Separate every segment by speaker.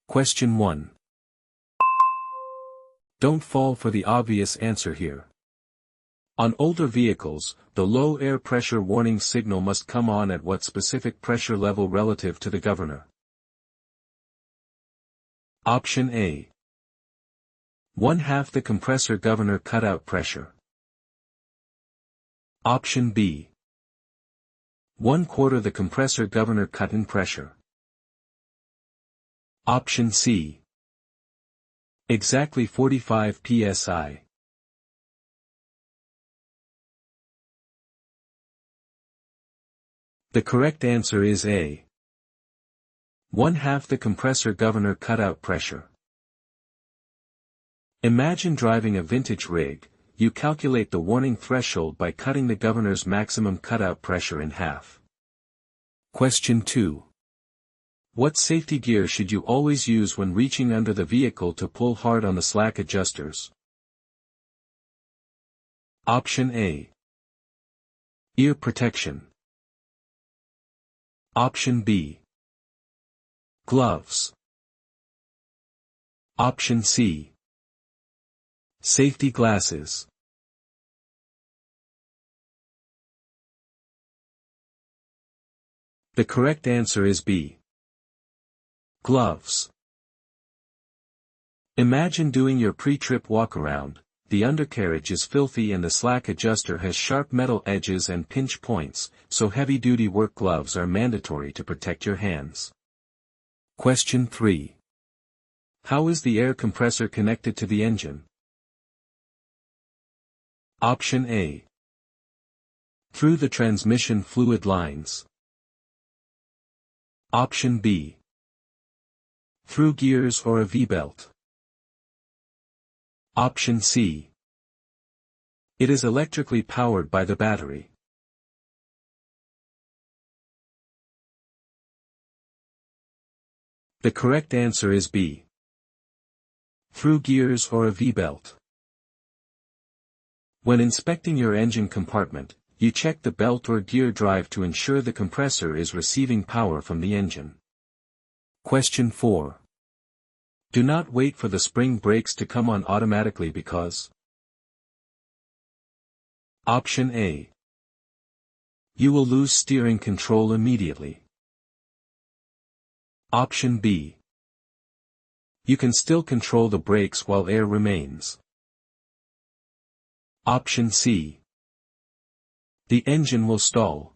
Speaker 1: Question 1. Don't fall for the obvious answer here. On older vehicles, the low air pressure warning signal must come on at what specific pressure level relative to the governor? Option A. 1/2 the compressor governor cutout pressure. Option B. 1/4 the compressor governor cut-in pressure. Option C. Exactly 45 psi. The correct answer is A. 1/2 the compressor governor cutout pressure. Imagine driving a vintage rig. You calculate the warning threshold by cutting the governor's maximum cutout pressure in half. Question 2. What safety gear should you always use when reaching under the vehicle to pull hard on the slack adjusters? Option A. Ear protection. Option B. Gloves. Option C. Safety glasses. The correct answer is B. Gloves. Imagine doing your pre-trip walk-around. The undercarriage is filthy and the slack adjuster has sharp metal edges and pinch points, so heavy-duty work gloves are mandatory to protect your hands. Question 3. How is the air compressor connected to the engine? Option A. Through the transmission fluid lines. Option B. Through gears or a V-belt. Option C. It is electrically powered by the battery. The correct answer is B. Through gears or a V-belt. When inspecting your engine compartment, you check the belt or gear drive to ensure the compressor is receiving power from the engine. Question 4. Do not wait for the spring brakes to come on automatically because. Option A. You will lose steering control immediately. Option B. You can still control the brakes while air remains. Option C. The engine will stall.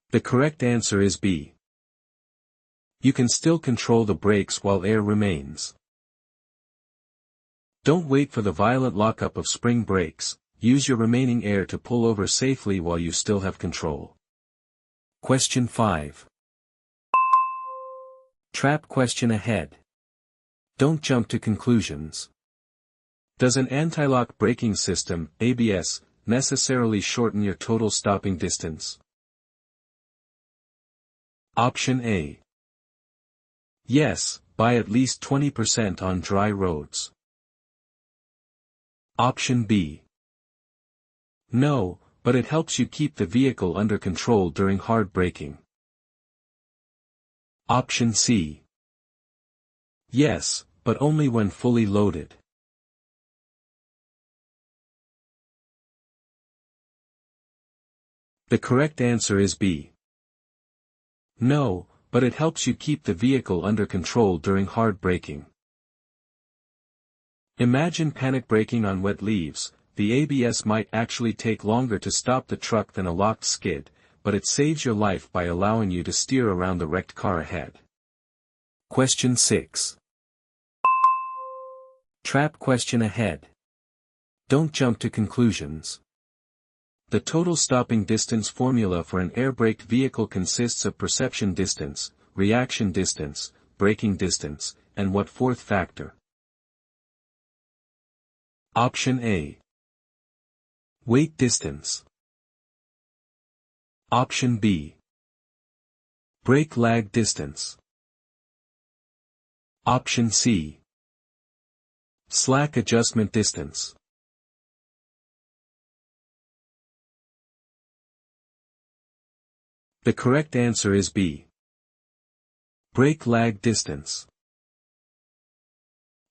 Speaker 1: The correct answer is B. You can still control the brakes while air remains. Don't wait for the violent lockup of spring brakes. Use your remaining air to pull over safely while you still have control. Question 5. Trap question ahead. Don't jump to conclusions. Does an anti-lock braking system, ABS, necessarily shorten your total stopping distance? Option A. Yes, by at least 20% on dry roads. Option B. No, but it helps you keep the vehicle under control during hard braking. Option C. Yes, but only when fully loaded. The correct answer is B. No, but it helps you keep the vehicle under control during hard braking. Imagine panic braking on wet leaves. The ABS might actually take longer to stop the truck than a locked skid, but it saves your life by allowing you to steer around the wrecked car ahead. Question 6. Trap question ahead. Don't jump to conclusions. The total stopping distance formula for an air-braked vehicle consists of perception distance, reaction distance, braking distance, and what fourth factor? Option A. Weight distance. Option B. Brake lag distance. Option C. Slack adjustment distance. The correct answer is B. Brake lag distance.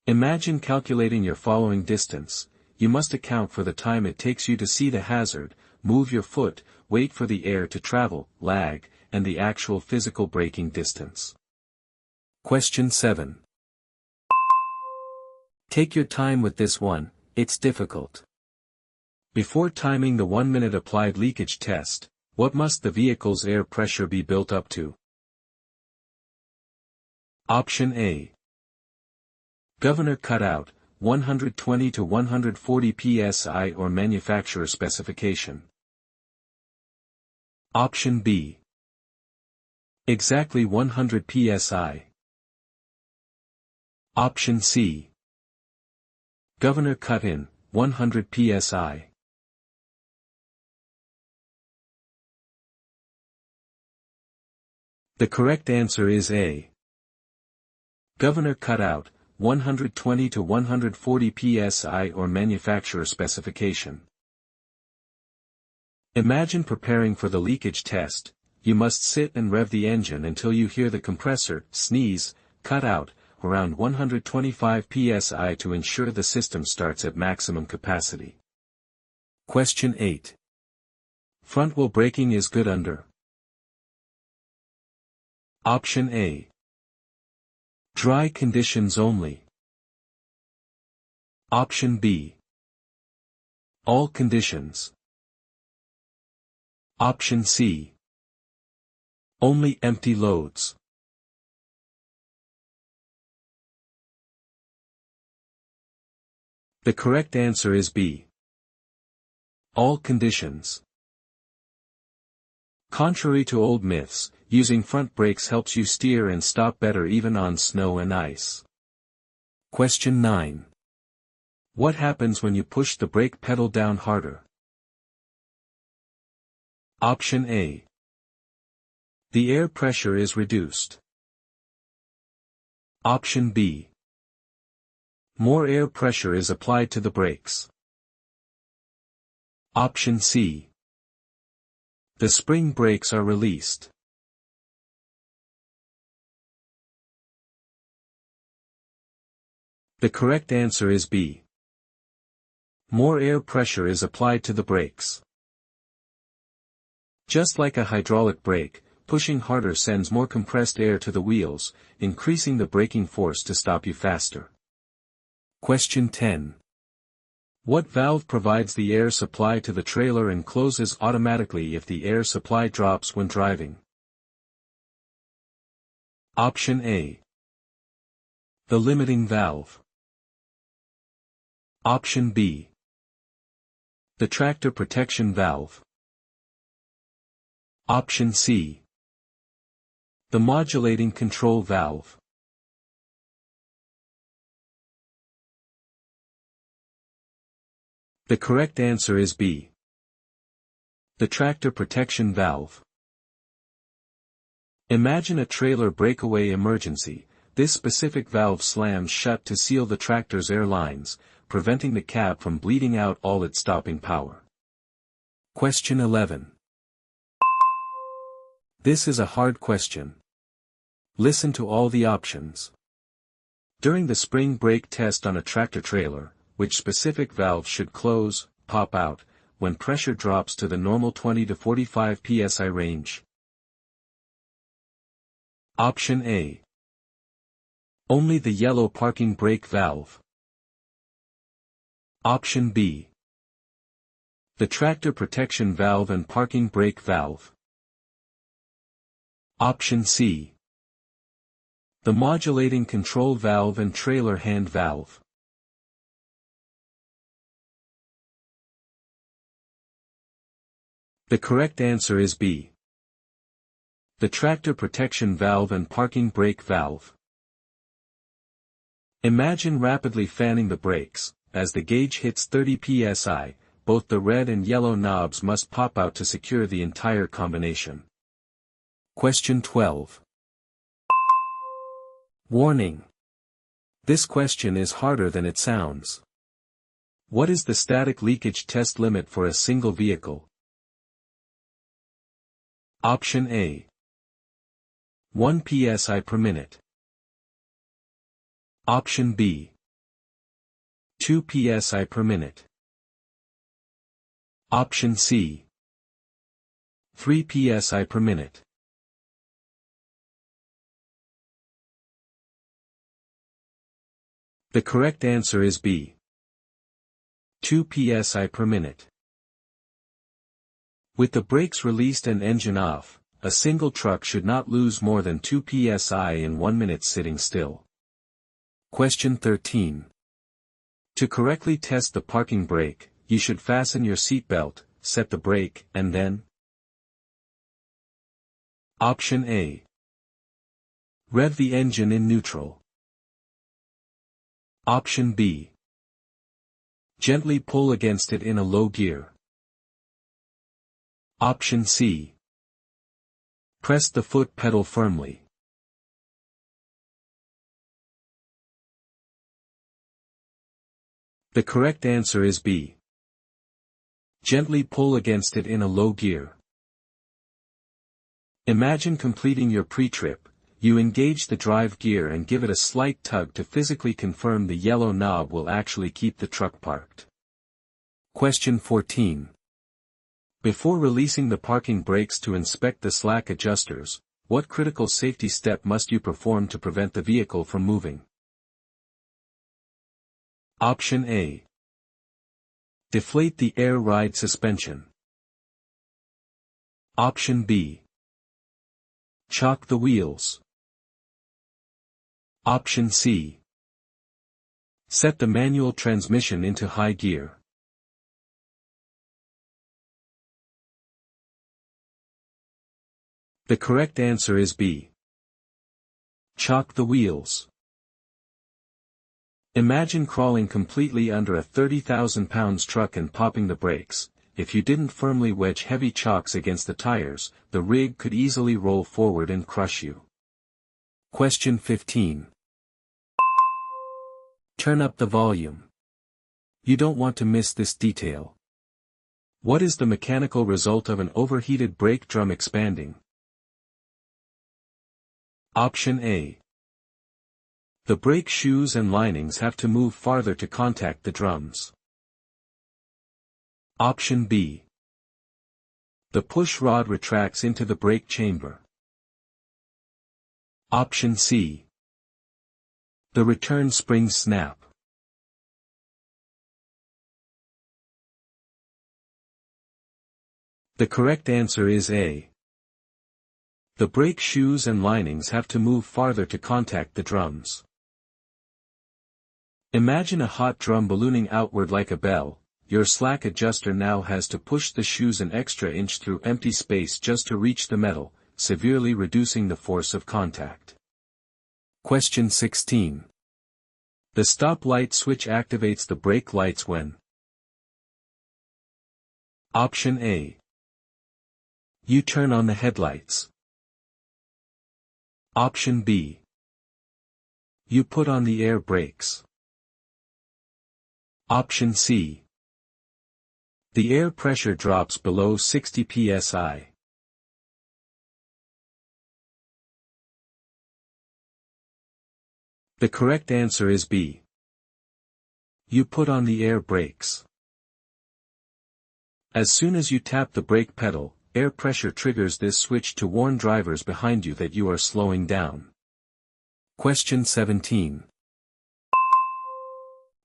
Speaker 1: Imagine calculating your following distance. You must account for the time it takes you to see the hazard, move your foot, wait for the air to travel, lag, and the actual physical braking distance. Question 7. Take your time with this one, it's difficult. Before timing the 1-minute applied leakage test, what must the vehicle's air pressure be built up to? Option A. Governor cutout, 120 to 140 psi or manufacturer specification. Option B. Exactly 100 psi. Option C. Governor cut-in, 100 psi. The correct answer is A. Governor cutout, 120 to 140 psi or manufacturer specification. Imagine preparing for the leakage test. You must sit and rev the engine until you hear the compressor sneeze, cut out, around 125 psi to ensure the system starts at maximum capacity. Question 8. Front wheel braking is good under. Option A. Dry conditions only. Option B. All conditions. Option C. Only empty loads. The correct answer is B. All conditions. Contrary to old myths, using front brakes helps you steer and stop better even on snow and ice. Question 9. What happens when you push the brake pedal down harder? Option A. The air pressure is reduced. Option B. More air pressure is applied to the brakes. Option C. The spring brakes are released. The correct answer is B. More air pressure is applied to the brakes. Just like a hydraulic brake, pushing harder sends more compressed air to the wheels, increasing the braking force to stop you faster. Question 10. What valve provides the air supply to the trailer and closes automatically if the air supply drops when driving? Option A. The limiting valve. Option B. The tractor protection valve. Option C. The modulating control valve. The correct answer is B. The tractor protection valve. Imagine a trailer breakaway emergency. This specific valve slams shut to seal the tractor's air lines, preventing the cab from bleeding out all its stopping power. Question 11. This is a hard question. Listen to all the options. During the spring brake test on a tractor trailer, which specific valve should close, pop out, when pressure drops to the normal 20 to 45 psi range? Option A. Only the yellow parking brake valve. Option B. The tractor protection valve and parking brake valve. Option C. The modulating control valve and trailer hand valve. The correct answer is B. The tractor protection valve and parking brake valve. Imagine rapidly fanning the brakes. As the gauge hits 30 psi, both the red and yellow knobs must pop out to secure the entire combination. Question 12. Warning. This question is harder than it sounds. What is the static leakage test limit for a single vehicle? Option A. 1 psi per minute. Option B. 2 psi per minute. Option C. 3 psi per minute. The correct answer is B. 2 psi per minute. With the brakes released and engine off, a single truck should not lose more than 2 psi in 1 minute sitting still. Question 13. To correctly test the parking brake, you should fasten your seatbelt, set the brake, and then. Option A. Rev the engine in neutral. Option B. Gently pull against it in a low gear. Option C. Press the foot pedal firmly. The correct answer is B. Gently pull against it in a low gear. Imagine completing your pre-trip. You engage the drive gear and give it a slight tug to physically confirm the yellow knob will actually keep the truck parked. Question 14. Before releasing the parking brakes to inspect the slack adjusters, what critical safety step must you perform to prevent the vehicle from moving? Option A. Deflate the air ride suspension. Option B. Chock the wheels. Option C. Set the manual transmission into high gear. The correct answer is B. Chock the wheels. Imagine crawling completely under a 30,000-pound truck and popping the brakes. If you didn't firmly wedge heavy chocks against the tires, the rig could easily roll forward and crush you. Question 15. Turn up the volume. You don't want to miss this detail. What is the mechanical result of an overheated brake drum expanding? Option A. The brake shoes and linings have to move farther to contact the drums. Option B. The push rod retracts into the brake chamber. Option C. The return springs snap. The correct answer is A. The brake shoes and linings have to move farther to contact the drums. Imagine a hot drum ballooning outward like a bell. Your slack adjuster now has to push the shoes an extra inch through empty space just to reach the metal, severely reducing the force of contact. Question 16. The stop light switch activates the brake lights when. Option A. You turn on the headlights. Option B. You put on the air brakes. Option C. The air pressure drops below 60 psi. The correct answer is B. You put on the air brakes. As soon as you tap the brake pedal, air pressure triggers this switch to warn drivers behind you that you are slowing down. Question 17.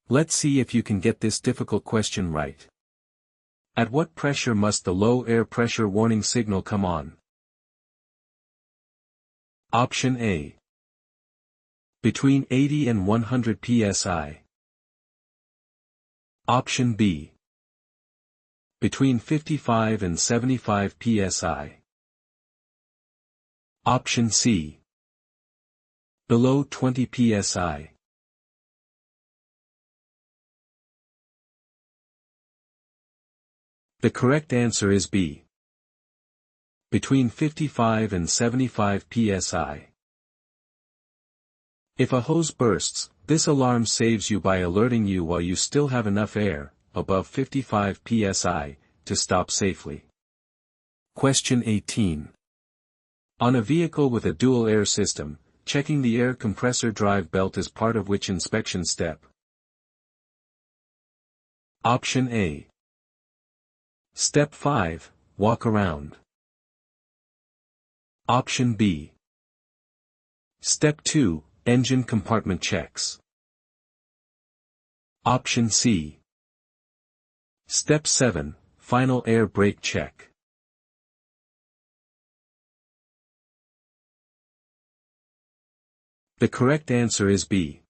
Speaker 1: Let's see if you can get this difficult question right. At what pressure must the low air pressure warning signal come on? Option A. Between 80 and 100 psi. Option B. Between 55 and 75 psi. Option C. Below 20 psi. The correct answer is B. Between 55 and 75 psi. If a hose bursts, this alarm saves you by alerting you while you still have enough air, above 55 psi, to stop safely. Question 18. On a vehicle with a dual air system, checking the air compressor drive belt is part of which inspection step? Option A. Step 5, walk around. Option B. Step 2, engine compartment checks. Option C. Step 7, final air brake check. The correct answer is B.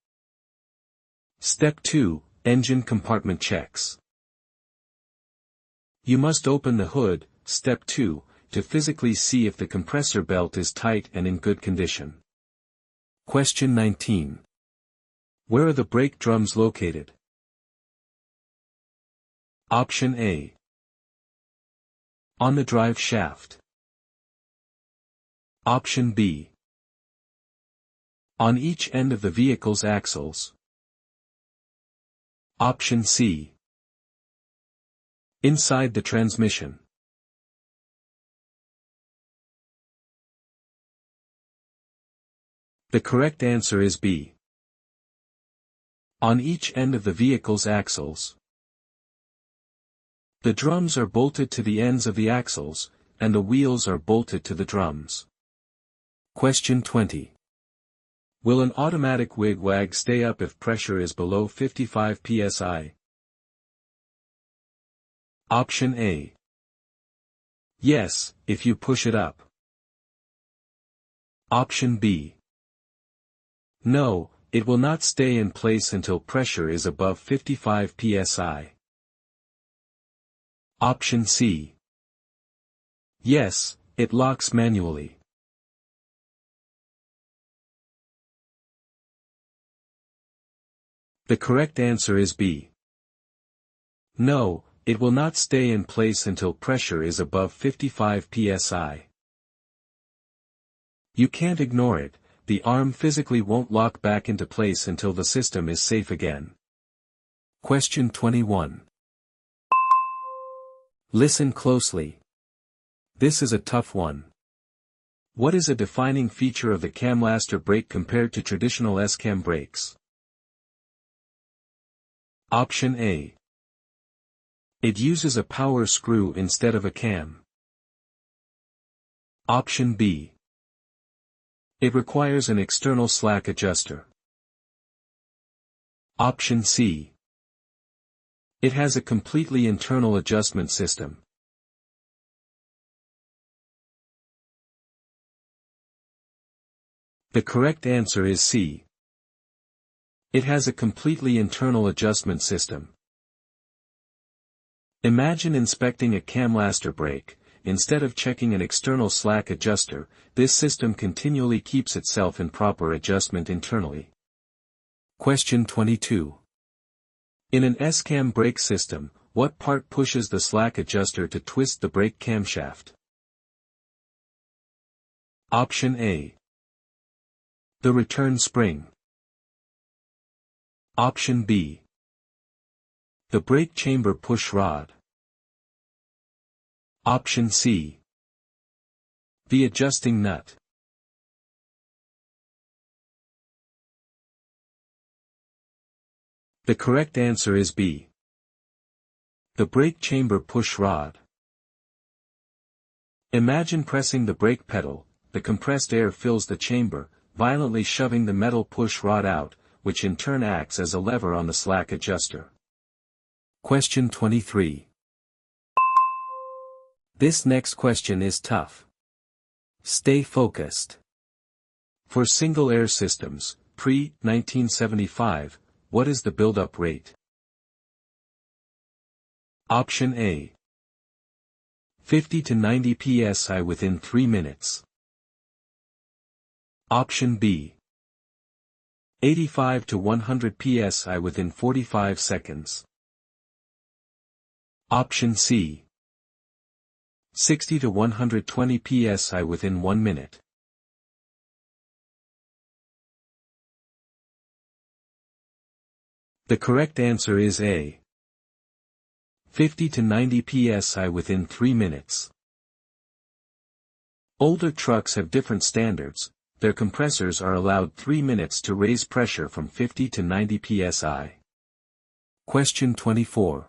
Speaker 1: Step 2, engine compartment checks. You must open the hood, step 2, to physically see if the compressor belt is tight and in good condition. Question 19. Where are the brake drums located? Option A. On the drive shaft. Option B. On each end of the vehicle's axles. Option C. Inside the transmission. The correct answer is B. On each end of the vehicle's axles. The drums are bolted to the ends of the axles, and the wheels are bolted to the drums. Question 20. Will an automatic wig-wag stay up if pressure is below 55 psi? Option A. Yes, if you push it up. Option B. No, it will not stay in place until pressure is above 55 psi. Option C. Yes, it locks manually. The correct answer is B. No, it will not stay in place until pressure is above 55 psi. You can't ignore it, the arm physically won't lock back into place until the system is safe again. Question 21. Listen closely. This is a tough one. What is a defining feature of the camlaster brake compared to traditional S-cam brakes? Option A. It uses a power screw instead of a cam. Option B. It requires an external slack adjuster. Option C. It has a completely internal adjustment system. The correct answer is C. It has a completely internal adjustment system. Imagine inspecting a camlaster brake. Instead of checking an external slack adjuster, this system continually keeps itself in proper adjustment internally. Question 22. In an S-cam brake system, what part pushes the slack adjuster to twist the brake camshaft? Option A. The return spring. Option B. The brake chamber push rod. Option C. The adjusting nut. The correct answer is B. The brake chamber push rod. Imagine pressing the brake pedal, the compressed air fills the chamber, violently shoving the metal push rod out, which in turn acts as a lever on the slack adjuster. Question 23. This next question is tough. Stay focused. For single air systems, pre-1975, what is the buildup rate? Option A. 50 to 90 psi within 3 minutes. Option B. 85 to 100 psi within 45 seconds. Option C. 60 to 120 psi within 1 minute. The correct answer is A. 50 to 90 psi within 3 minutes. Older trucks have different standards. Their compressors are allowed 3 minutes to raise pressure from 50 to 90 psi. Question 24.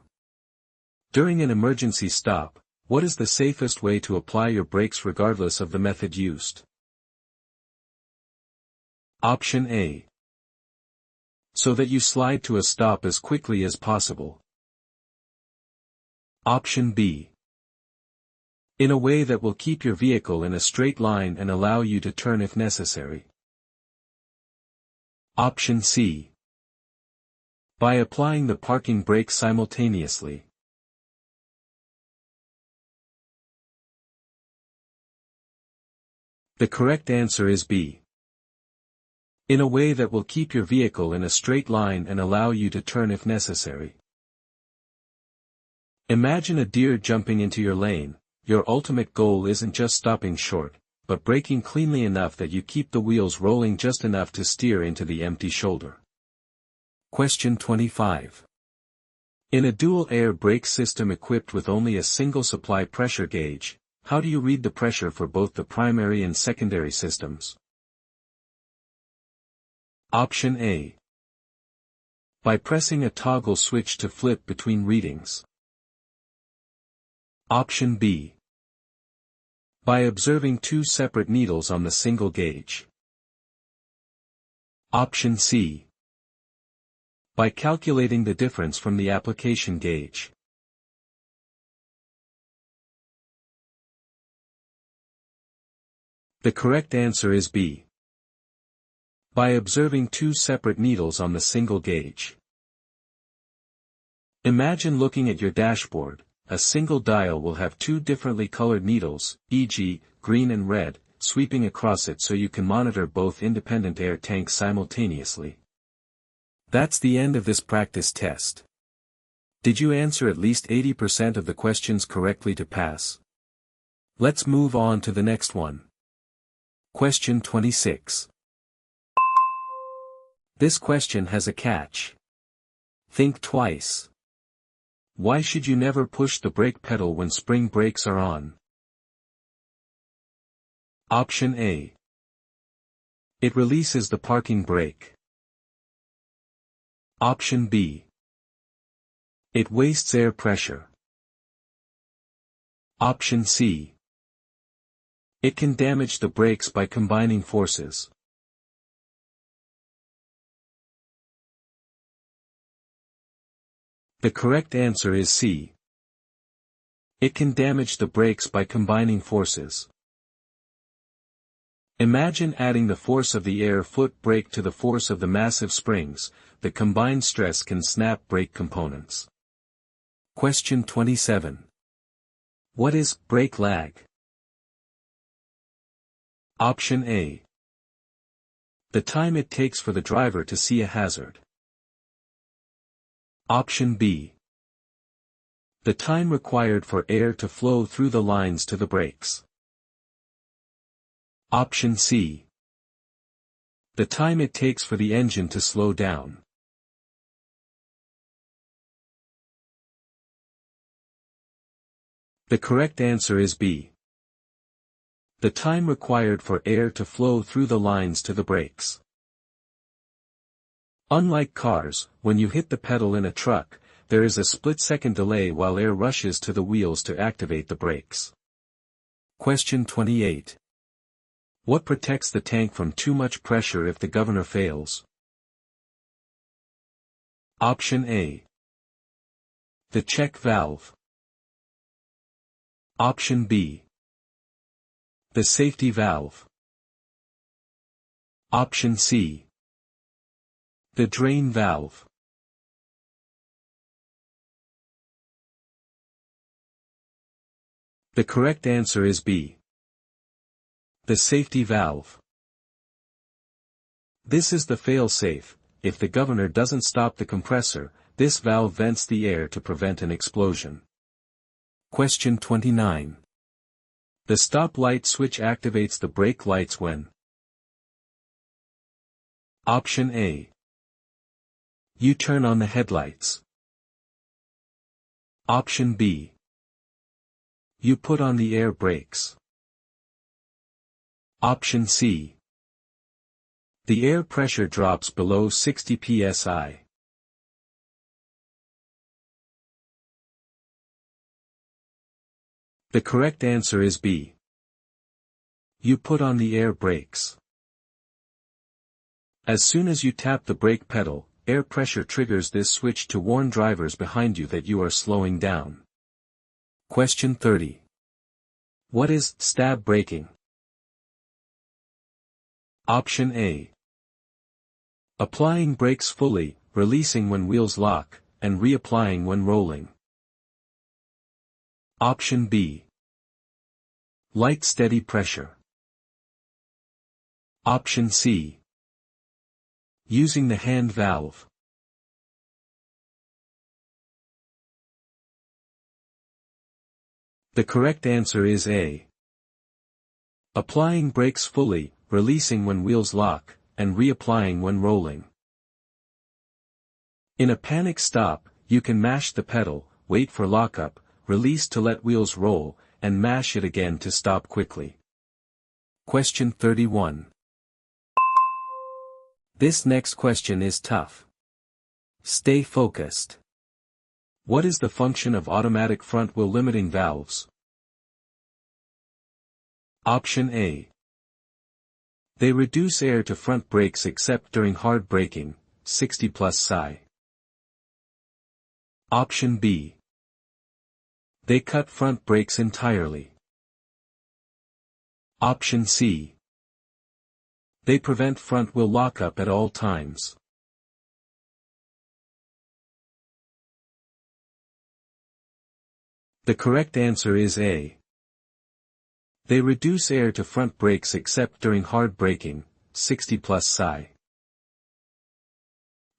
Speaker 1: During an emergency stop, what is the safest way to apply your brakes regardless of the method used? Option A. So that you slide to a stop as quickly as possible. Option B. In a way that will keep your vehicle in a straight line and allow you to turn if necessary. Option C. By applying the parking brake simultaneously. The correct answer is B. In a way that will keep your vehicle in a straight line and allow you to turn if necessary. Imagine a deer jumping into your lane. Your ultimate goal isn't just stopping short, but braking cleanly enough that you keep the wheels rolling just enough to steer into the empty shoulder. Question 25. In a dual-air brake system equipped with only a single supply pressure gauge, how do you read the pressure for both the primary and secondary systems? Option A. By pressing a toggle switch to flip between readings. Option B. By observing 2 separate needles on the single gauge. Option C. By calculating the difference from the application gauge. The correct answer is B. By observing 2 separate needles on the single gauge. Imagine looking at your dashboard. A single dial will have 2 differently colored needles, e.g., green and red, sweeping across it so you can monitor both independent air tanks simultaneously. That's the end of this practice test. Did you answer at least 80% of the questions correctly to pass? Let's move on to the next one. Question 26. This question has a catch. Think twice. Why should you never push the brake pedal when spring brakes are on? Option A. It releases the parking brake. Option B. It wastes air pressure. Option C. It can damage the brakes by combining forces. The correct answer is C. It can damage the brakes by combining forces. Imagine adding the force of the air foot brake to the force of the massive springs. The combined stress can snap brake components. Question 27. What is brake lag? Option A. The time it takes for the driver to see a hazard. Option B. The time required for air to flow through the lines to the brakes. Option C. The time it takes for the engine to slow down. The correct answer is B. The time required for air to flow through the lines to the brakes. Unlike cars, when you hit the pedal in a truck, there is a split-second delay while air rushes to the wheels to activate the brakes. Question 28. What protects the tank from too much pressure if the governor fails? Option A. The check valve. Option B. The safety valve. Option C. The drain valve. The correct answer is B. The safety valve. This is the fail-safe. If the governor doesn't stop the compressor, this valve vents the air to prevent an explosion. Question 29. The stop light switch activates the brake lights when? Option A. You turn on the headlights. Option B. You put on the air brakes. Option C. The air pressure drops below 60 psi. The correct answer is B. You put on the air brakes. As soon as you tap the brake pedal, air pressure triggers this switch to warn drivers behind you that you are slowing down. Question 30. What is stab braking? Option A. Applying brakes fully, releasing when wheels lock, and reapplying when rolling. Option B. Light steady pressure. Option C. Using the hand valve. The correct answer is A. Applying brakes fully, releasing when wheels lock, and reapplying when rolling. In a panic stop, you can mash the pedal, wait for lockup, release to let wheels roll, and mash it again to stop quickly. Question 31. This next question is tough. Stay focused. What is the function of automatic front wheel limiting valves? Option A. They reduce air to front brakes except during hard braking, 60 psi. Option B. They cut front brakes entirely. Option C. They prevent front wheel lockup at all times. The correct answer is A. They reduce air to front brakes except during hard braking, 60 psi.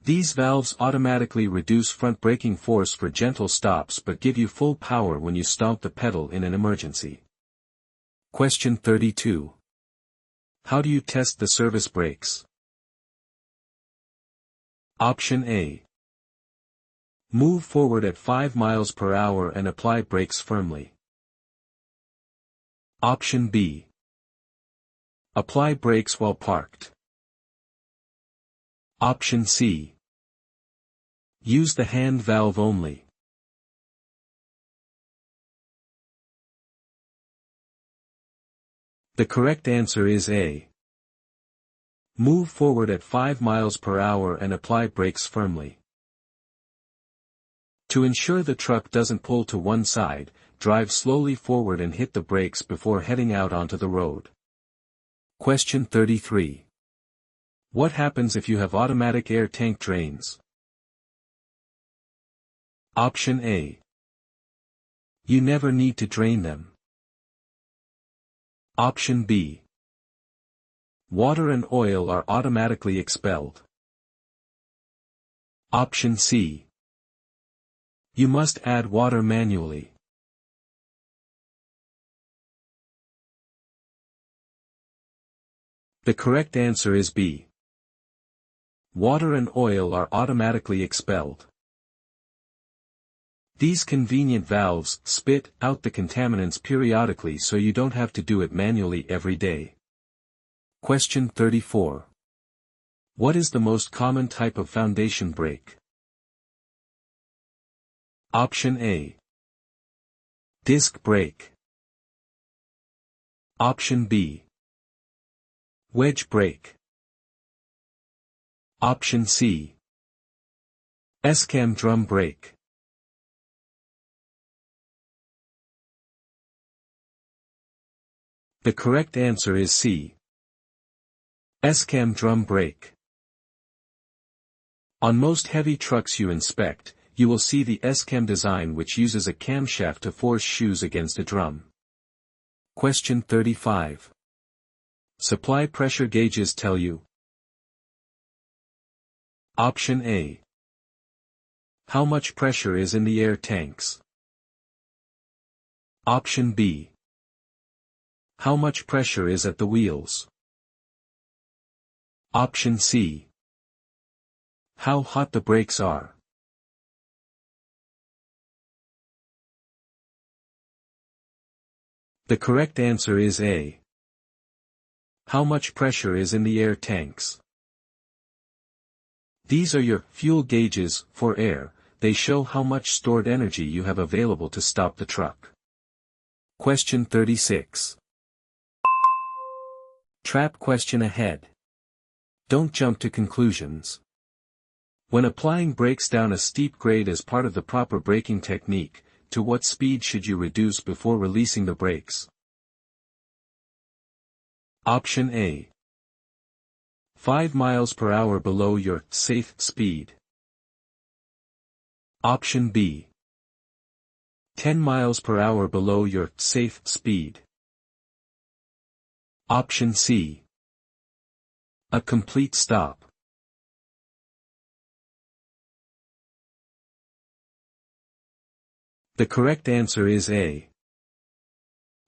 Speaker 1: These valves automatically reduce front braking force for gentle stops but give you full power when you stomp the pedal in an emergency. Question 32. How do you test the service brakes? Option A. Move forward at 5 miles per hour and apply brakes firmly. Option B. Apply brakes while parked. Option C. Use the hand valve only. The correct answer is A. Move forward at 5 miles per hour and apply brakes firmly. To ensure the truck doesn't pull to one side, drive slowly forward and hit the brakes before heading out onto the road. Question 33. What happens if you have automatic air tank drains? Option A. You never need to drain them. Option B. Water and oil are automatically expelled. Option C. You must add water manually. The correct answer is B. Water and oil are automatically expelled. These convenient valves spit out the contaminants periodically so you don't have to do it manually every day. Question 34. What is the most common type of foundation brake? Option A. Disc brake. Option B. Wedge brake. Option C. S-cam drum brake. The correct answer is C. S-cam drum brake. On most heavy trucks you inspect, you will see the S-cam design which uses a camshaft to force shoes against a drum. Question 35. Supply pressure gauges tell you. Option A. How much pressure is in the air tanks? Option B. How much pressure is at the wheels? Option C. How hot the brakes are. The correct answer is A. How much pressure is in the air tanks? These are your fuel gauges for air. They show how much stored energy you have available to stop the truck. Question 36. Trap question ahead. Don't jump to conclusions. When applying brakes down a steep grade as part of the proper braking technique, to what speed should you reduce before releasing the brakes? Option A. 5 miles per hour below your safe speed. Option B. 10 miles per hour below your safe speed. Option C. A complete stop. The correct answer is A.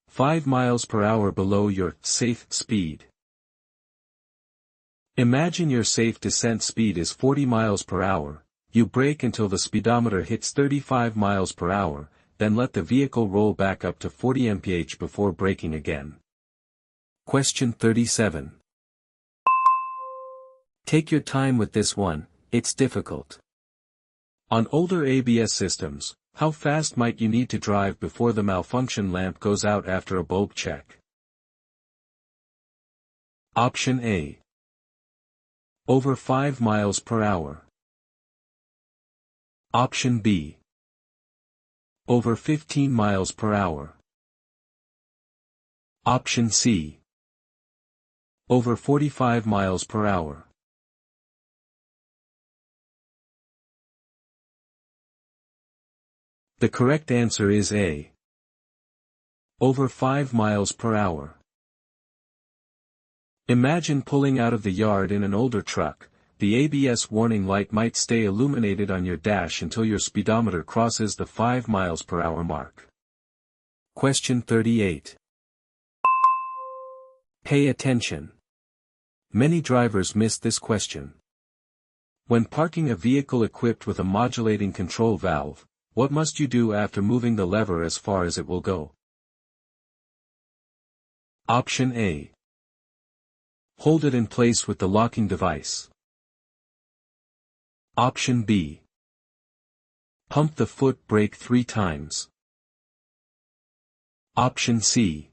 Speaker 1: 5 miles per hour below your safe speed. Imagine your safe descent speed is 40 miles per hour. You brake until the speedometer hits 35 miles per hour, then let the vehicle roll back up to 40 mph before braking again. Question 37. Take your time with this one, it's difficult. On older ABS systems, how fast might you need to drive before the malfunction lamp goes out after a bulb check? Option A. Over 5 miles per hour. Option B. Over 15 miles per hour. Option C. Over 45 miles per hour. The correct answer is A. Over 5 miles per hour. Imagine pulling out of the yard in an older truck. The ABS warning light might stay illuminated on your dash until your speedometer crosses the 5 miles per hour mark. Question 38. Pay attention. Many drivers miss this question. When parking a vehicle equipped with a modulating control valve, what must you do after moving the lever as far as it will go? Option A. Hold it in place with the locking device. Option B. Pump the foot brake 3 times. Option C.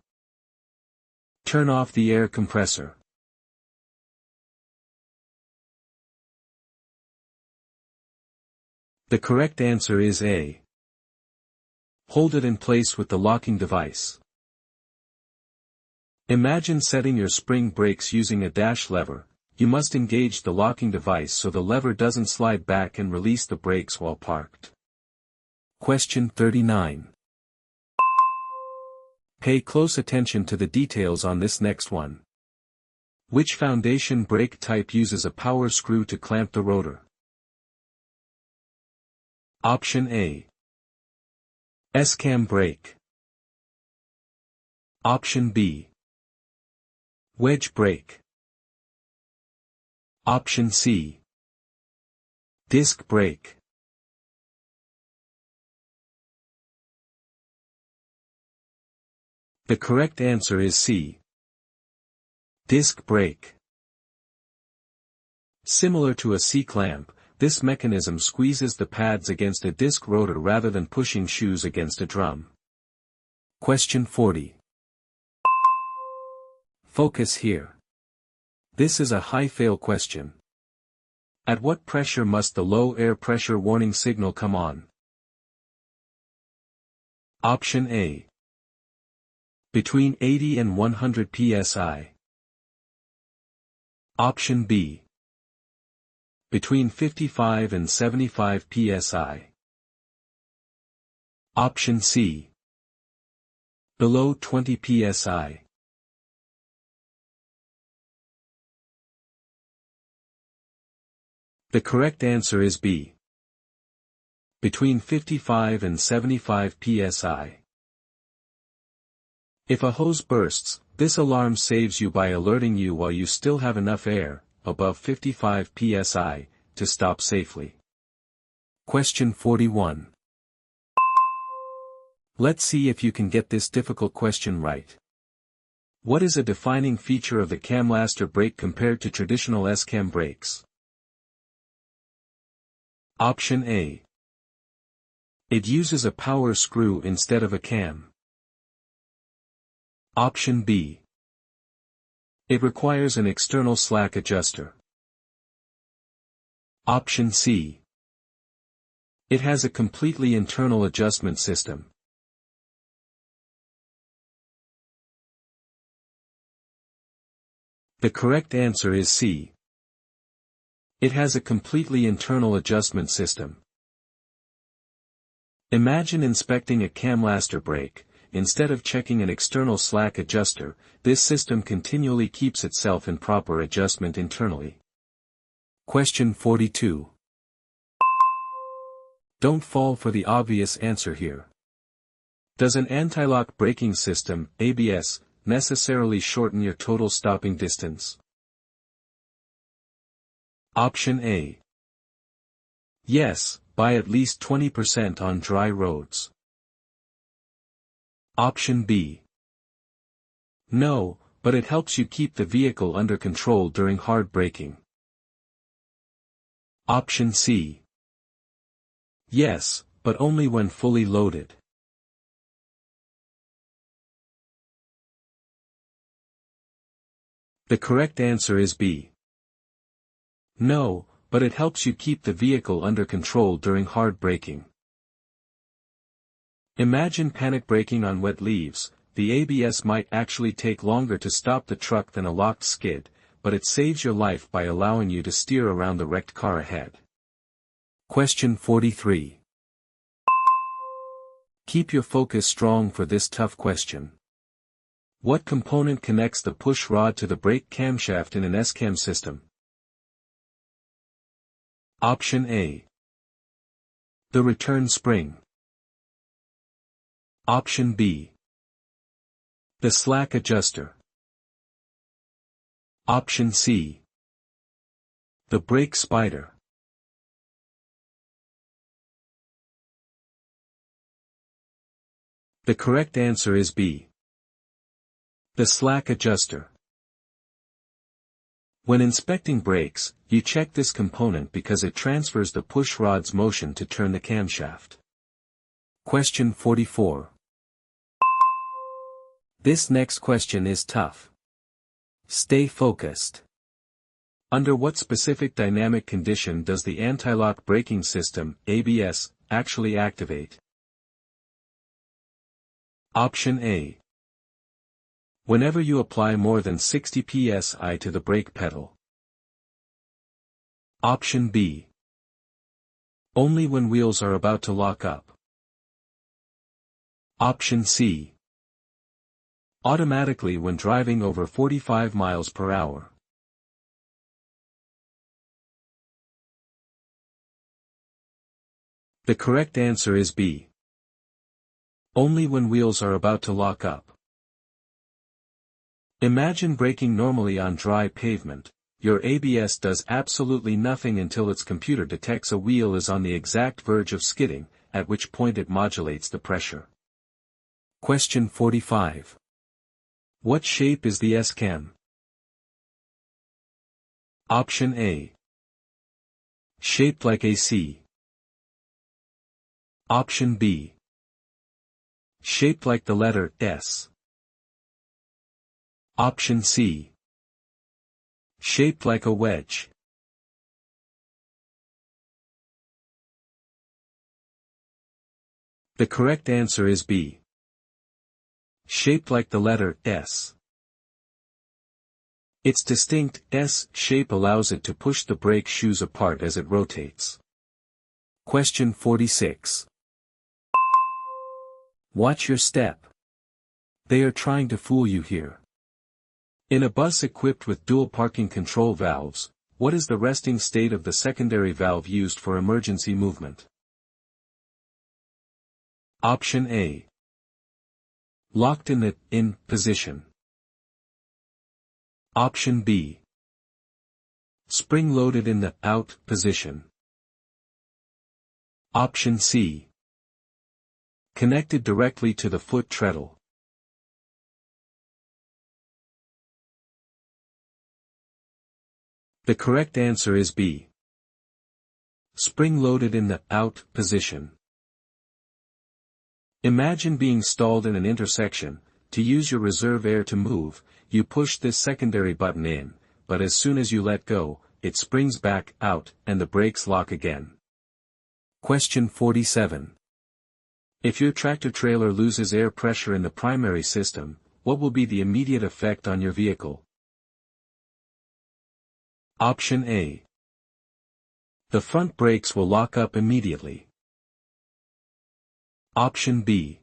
Speaker 1: Turn off the air compressor. The correct answer is A. Hold it in place with the locking device. Imagine setting your spring brakes using a dash lever. You must engage the locking device so the lever doesn't slide back and release the brakes while parked. Question 39. Pay close attention to the details on this next one. Which foundation brake type uses a power screw to clamp the rotor? Option A. S-cam brake. Option B. Wedge brake. Option C. Disc brake. The correct answer is C. Disc brake. Similar to a C-clamp, this mechanism squeezes the pads against a disc rotor rather than pushing shoes against a drum. Question 40. Focus here. This is a high-fail question. At what pressure must the low air pressure warning signal come on? Option A. Between 80 and 100 psi. Option B. Between 55 and 75 psi. Option C. Below 20 psi. The correct answer is B. Between 55 and 75 psi. If a hose bursts, this alarm saves you by alerting you while you still have enough air, above 55 psi, to stop safely. Question 41. Let's see if you can get this difficult question right. What is a defining feature of the Camlaster brake compared to traditional S-Cam brakes? Option A. It uses a power screw instead of a cam. Option B. It requires an external slack adjuster. Option C. It has a completely internal adjustment system. The correct answer is C. It has a completely internal adjustment system. Imagine inspecting a Camlaster brake. Instead of checking an external slack adjuster, this system continually keeps itself in proper adjustment internally. Question 42. Don't fall for the obvious answer here. Does an anti-lock braking system, ABS, necessarily shorten your total stopping distance? Option A. Yes, by at least 20% on dry roads. Option B. No, but it helps you keep the vehicle under control during hard braking. Option C. Yes, but only when fully loaded. The correct answer is B. No, but it helps you keep the vehicle under control during hard braking. Imagine panic braking on wet leaves. The ABS might actually take longer to stop the truck than a locked skid, but it saves your life by allowing you to steer around the wrecked car ahead. Question 43. Keep your focus strong for this tough question. What component connects the push rod to the brake camshaft in an S-Cam system? Option A. The return spring. Option B. The slack adjuster. Option C. The brake spider. The correct answer is B. The slack adjuster. When inspecting brakes, you check this component because it transfers the push rod's motion to turn the camshaft. Question 44. This next question is tough. Stay focused. Under what specific dynamic condition does the anti-lock braking system, ABS, actually activate? Option A. Whenever you apply more than 60 psi to the brake pedal. Option B. Only when wheels are about to lock up. Option C. Automatically when driving over 45 miles per hour. The correct answer is B. Only when wheels are about to lock up. Imagine braking normally on dry pavement. Your ABS does absolutely nothing until its computer detects a wheel is on the exact verge of skidding, at which point it modulates the pressure. Question 45. What shape is the S-Cam? Option A. Shaped like a C. Option B. Shaped like the letter S. Option C. Shaped like a wedge. The correct answer is B. Shaped like the letter S. Its distinct S shape allows it to push the brake shoes apart as it rotates. Question 46. Watch your step. They are trying to fool you here. In a bus equipped with dual parking control valves, what is the resting state of the secondary valve used for emergency movement? Option A. Locked in the in position. Option B. Spring-loaded in the out position. Option C. Connected directly to the foot treadle. The correct answer is B. Spring-loaded in the out position. Imagine being stalled in an intersection. To use your reserve air to move, you push this secondary button in, but as soon as you let go, it springs back out and the brakes lock again. Question 47. If your tractor-trailer loses air pressure in the primary system, what will be the immediate effect on your vehicle? Option A. The front brakes will lock up immediately. Option B.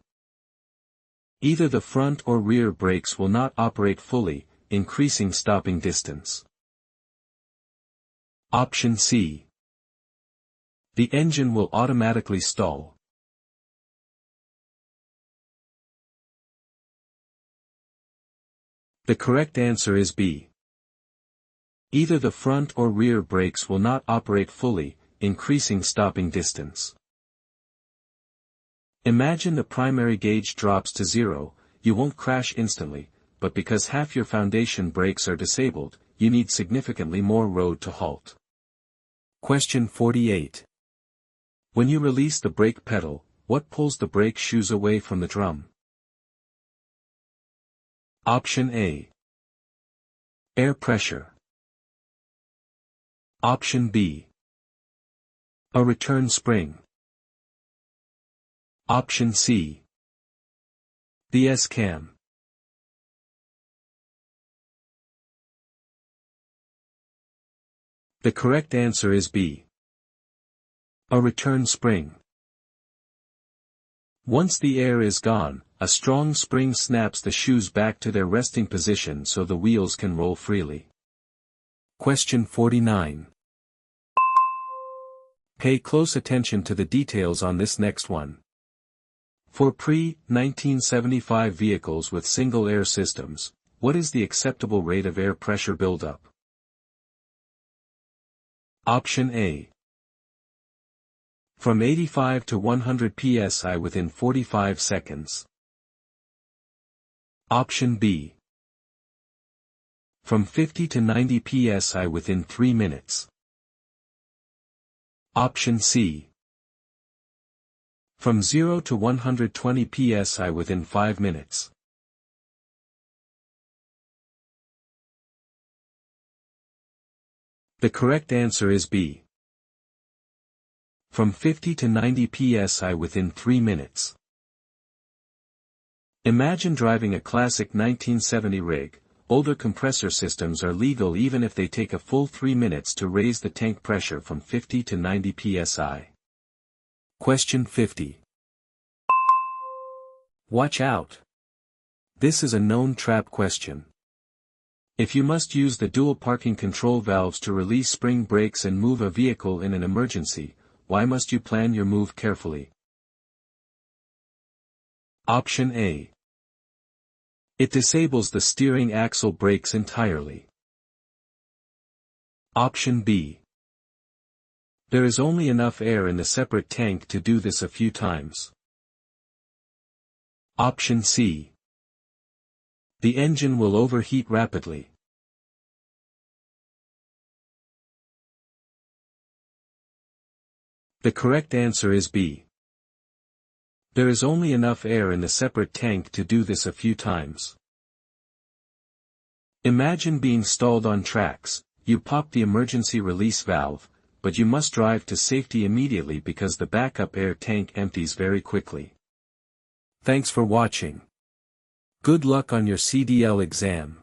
Speaker 1: Either the front or rear brakes will not operate fully, increasing stopping distance. Option C. The engine will automatically stall. The correct answer is B. Either the front or rear brakes will not operate fully, increasing stopping distance. Imagine the primary gauge drops to zero. You won't crash instantly, but because half your foundation brakes are disabled, you need significantly more road to halt. Question 48. When you release the brake pedal, what pulls the brake shoes away from the drum? Option A. Air pressure. Option B. A return spring. Option C. The S-cam. The correct answer is B. A return spring. Once the air is gone, a strong spring snaps the shoes back to their resting position so the wheels can roll freely. Question 49. Pay close attention to the details on this next one. For pre-1975 vehicles with single air systems, what is the acceptable rate of air pressure buildup? Option A. From 85 to 100 psi within 45 seconds. Option B. From 50 to 90 psi within 3 minutes. Option C. From 0 to 120 psi within 5 minutes. The correct answer is B. From 50 to 90 psi within 3 minutes. Imagine driving a classic 1970 rig. Older compressor systems are legal even if they take a full 3 minutes to raise the tank pressure from 50 to 90 psi. Question 50. Watch out! This is a known trap question. If you must use the dual parking control valves to release spring brakes and move a vehicle in an emergency, why must you plan your move carefully? Option A. It disables the steering axle brakes entirely. Option B. There is only enough air in the separate tank to do this a few times. Option C. The engine will overheat rapidly. The correct answer is B. There is only enough air in the separate tank to do this a few times. Imagine being stalled on tracks. You pop the emergency release valve, but you must drive to safety immediately because the backup air tank empties very quickly. Thanks for watching. Good luck on your CDL exam.